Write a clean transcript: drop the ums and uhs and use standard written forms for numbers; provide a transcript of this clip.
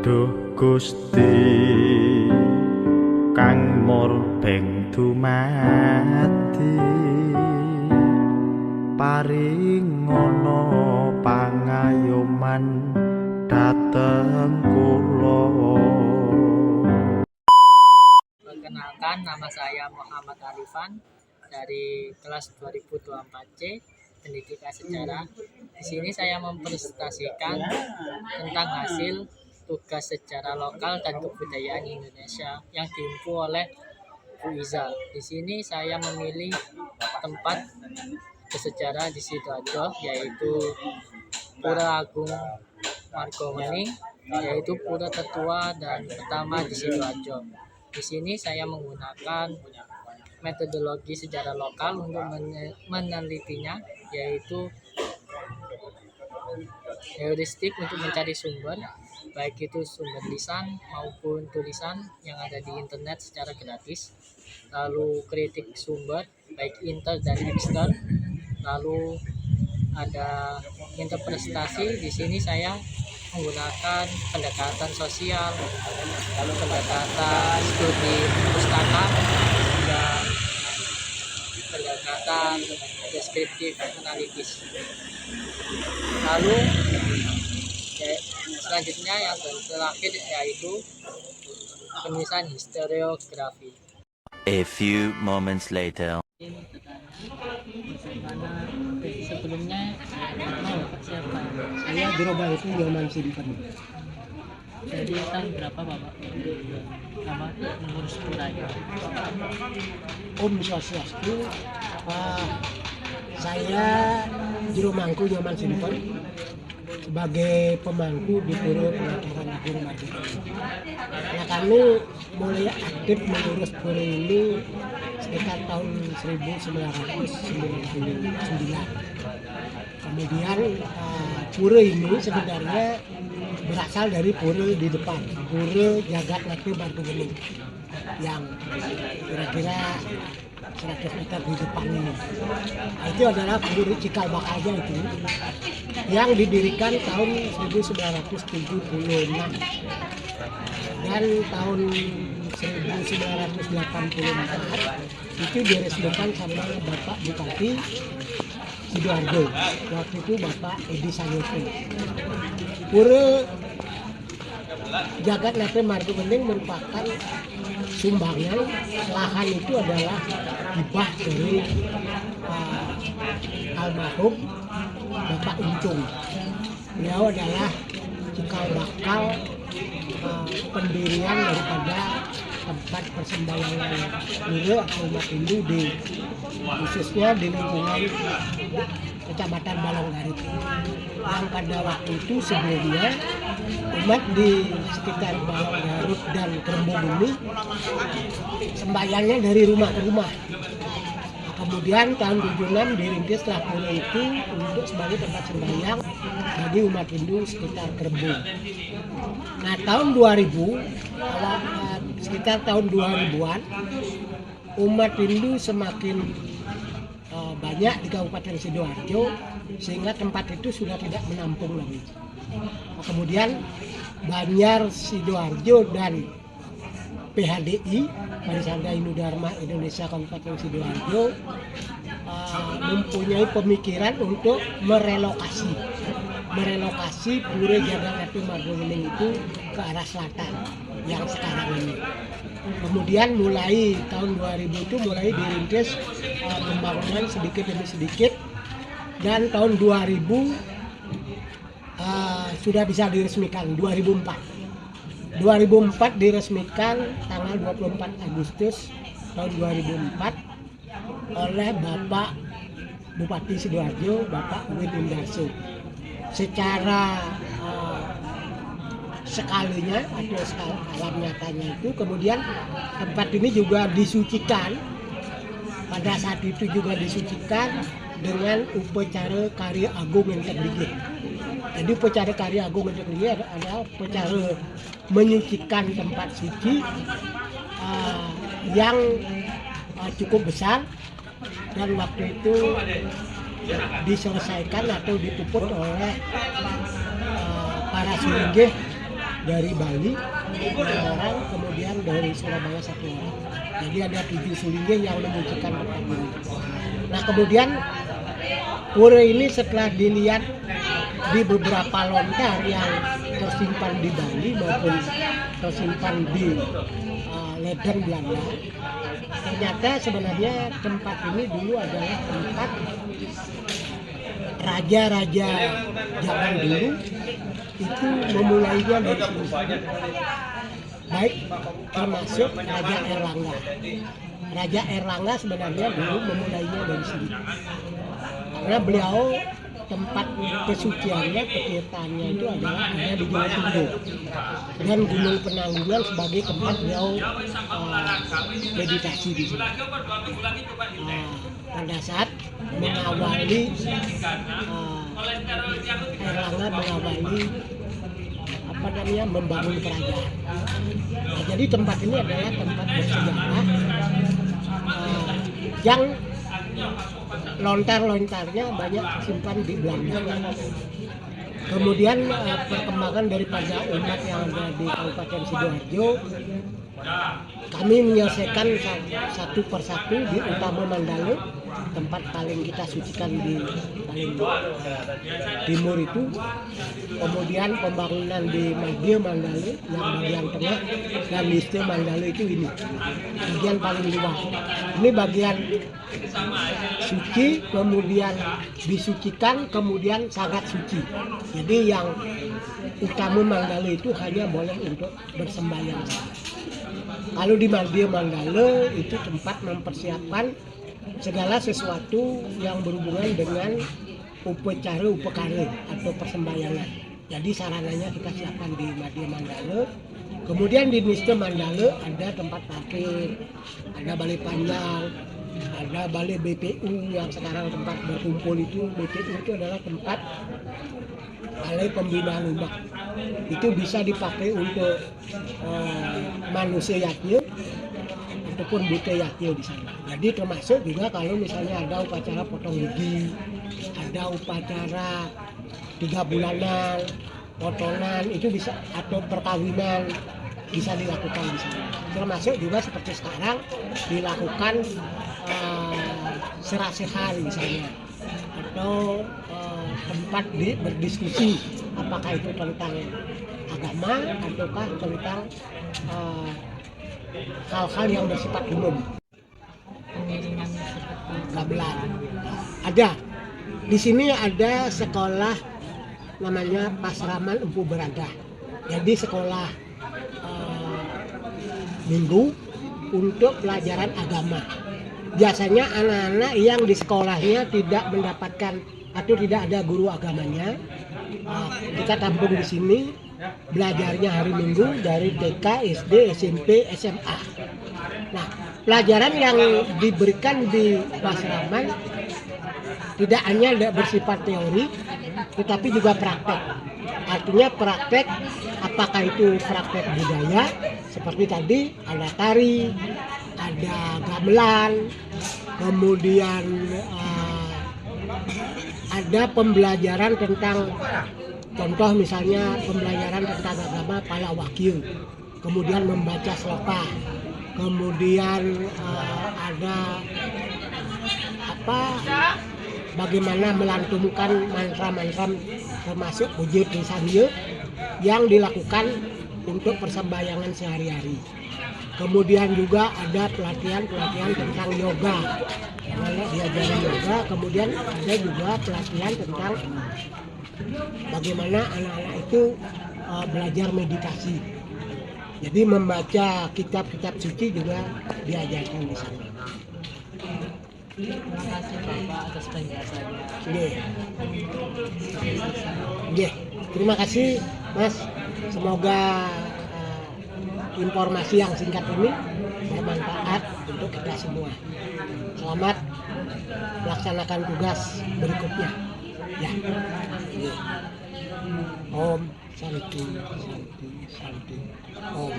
Duh Gusti kang murbeng dumati paringono pangayoman dateng kula. Perkenalkan, nama saya Muhammad Arifan dari kelas 2024C Pendidikan Sejarah. Di sini saya mempresentasikan tentang hasil tugas sejarah lokal dan kebudayaan Indonesia yang diimpu oleh Bu Iza. Di sini saya memilih tempat bersejarah di Sidoarjo, yaitu Pura Agung Margowning, yaitu pura tertua dan pertama di Sidoarjo. Di sini saya menggunakan metodologi sejarah lokal untuk menelitinya, yaitu heuristik untuk mencari sumber, baik itu sumber lisan maupun tulisan yang ada di internet secara gratis, lalu kritik sumber baik inter dan ekster, lalu ada interpretasi. Di sini saya menggunakan pendekatan sosial, lalu pendekatan studi pustaka, dan pendekatan deskriptif analitis. Lalu selanjutnya yang terakhir yaitu penulisan historiografi. A few moments later. Sebelumnya siapa? Saya Gerobak itu Nyoman Simpen. Jadi tahun berapa Bapak? Sama mengurus puranya. Om Swastiastu. Saya Juru Mangku Nyoman Simpen sebagai pemangku di Pura Pelataran Agung Margowning. Nah, kami mulai aktif mengurus pura ini sekitar tahun 1999. Kemudian pura ini sebenarnya berasal dari pura di depan, Pura Jagat Nate Margowning, yang kira-kira 100 meter di depan ini. Nah, itu adalah pura cikal bakalnya itu, yang didirikan tahun 1976 dan tahun 1984 itu diresmikan sama Bapak Bupati Sidoarjo, waktu itu Bapak Edi Sanyoto. Pura Jagat Nate Margowning merupakan sumbangan lahan, itu adalah hibah dari almarhum Bapak Uncung. Beliau adalah cikal bakal pendirian daripada tempat persembahyangan pura atau umat Hindu khususnya di lingkungan Kecamatan Balonggarit, yang pada waktu itu sebelumnya umat di sekitar Balonggarit dan Kerembung ini sembahyangnya dari rumah ke rumah. Kemudian tahun 76 dirintislah pura itu untuk sebagai tempat sembahyang bagi umat Hindu sekitar Kerembung. Nah, tahun 2000, sekitar tahun 2000-an, umat Hindu semakin banyak di Kabupaten Sidoarjo, sehingga tempat itu sudah tidak menampung lagi. Nah, kemudian Banjar Sidoarjo dan PHDI, Parisada Hindu Dharma Indonesia Kabupaten Sidoarjo, mempunyai pemikiran untuk merelokasi Pura Jagat Nate Margowning itu ke arah selatan yang sekarang ini. Kemudian mulai tahun 2000 itu mulai dirintis pembangunan sedikit demi sedikit, dan tahun 2000 sudah bisa diresmikan. 2004 diresmikan tanggal 24 Agustus tahun 2004 oleh Bapak Bupati Sidoarjo, Bapak Win Indarso. Secara sekalinya atau alam nyatanya itu, kemudian tempat ini juga disucikan, pada saat itu juga disucikan dengan upacara karya agung yang tertinggi. Jadi upacara karya agung yang tertinggi adalah upacara menyucikan tempat suci yang cukup besar, dan waktu itu diselesaikan atau dipuput oleh para sulinggih dari Bali 6 orang, kemudian dari Surabaya 1 orang. Jadi ada 7 sulingge yang memunculkan tempat ini. Nah kemudian pura ini setelah dilihat di beberapa lontar yang tersimpan di Bali maupun tersimpan di ledeng Belanda, ternyata sebenarnya tempat ini dulu adalah tempat raja-raja zaman dulu itu memulainya dari sini. Baik termasuk Raja Erlangga. Raja Erlangga sebenarnya dulu memulainya dari sini. Karena beliau tempat kesuciannya, ketirtaannya itu adalah ada di Gunung Tunggu dan Gunung Penanggungan sebagai tempat beliau meditasi di sini. Pada saat mengawali Erlangga mengawali membangun kerajaan. Nah, jadi tempat ini adalah tempat bersejarah yang lontar-lontarnya banyak simpan di Belanda. Kemudian perkembangan daripada umat yang ada di Kabupaten Sidoarjo, kami menyelesaikan satu persatu di Utama Mandala, tempat paling kita sucikan di paling timur itu. Kemudian pembangunan di Madya Mandala yang bagian tengah, dan Liste Mandala itu ini bagian paling luas. Ini bagian suci, kemudian disucikan, kemudian sangat suci. Jadi yang Utama Mandala itu hanya boleh untuk bersembahyang. Kalau di Madya Mandala itu tempat mempersiapkan segala sesuatu yang berhubungan dengan upekara atau persembahyangan. Jadi sarananya kita siapkan di Madya Mandala. Kemudian di Niste Mandala ada tempat parkir, ada balai panjang, ada balai BPU yang sekarang tempat berkumpul itu. BPU itu adalah tempat balai pembinaan umat. Itu bisa dipakai untuk manusia yakin ataupun buta yakin di sana. Jadi termasuk juga kalau misalnya ada upacara potong gigi, ada upacara 3 bulanan, potongan, itu bisa, atau perkawinan bisa dilakukan di sana. Termasuk juga seperti sekarang dilakukan serasehan misalnya, atau tempat berdiskusi apakah itu tentang agama ataukah tentang hal-hal yang bersifat umum. Pengiringan seperti Gamelan ada di sini, ada sekolah namanya Pasraman Empu Berada. Jadi sekolah minggu untuk pelajaran agama. Biasanya anak-anak yang di sekolahnya tidak mendapatkan atau tidak ada guru agamanya, kita tampung di sini, belajarnya hari Minggu dari TK, SD, SMP, SMA. Nah, pelajaran yang diberikan di Pasraman tidak hanya bersifat teori, tetapi juga praktek. Artinya praktek, apakah itu praktek budaya, seperti tadi ada tari, ada gamelan, kemudian ada pembelajaran tentang, contoh misalnya pembelajaran tentang agama pala wakil, kemudian membaca sloka, kemudian ada bagaimana melantunkan mantra-mantra termasuk wujud lisannya yang dilakukan untuk persembahyangan sehari-hari. Kemudian juga ada pelatihan tentang yoga, diajari yoga. Kemudian ada juga pelatihan tentang bagaimana anak-anak itu belajar meditasi. Jadi membaca kitab-kitab suci juga diajarkan di sana. Terima kasih Bapak atas penjelasannya. Terima kasih Mas. Semoga informasi yang singkat ini bermanfaat untuk kita semua. Selamat melaksanakan tugas berikutnya. Ya. Om Santi, Santi, Santi. Om.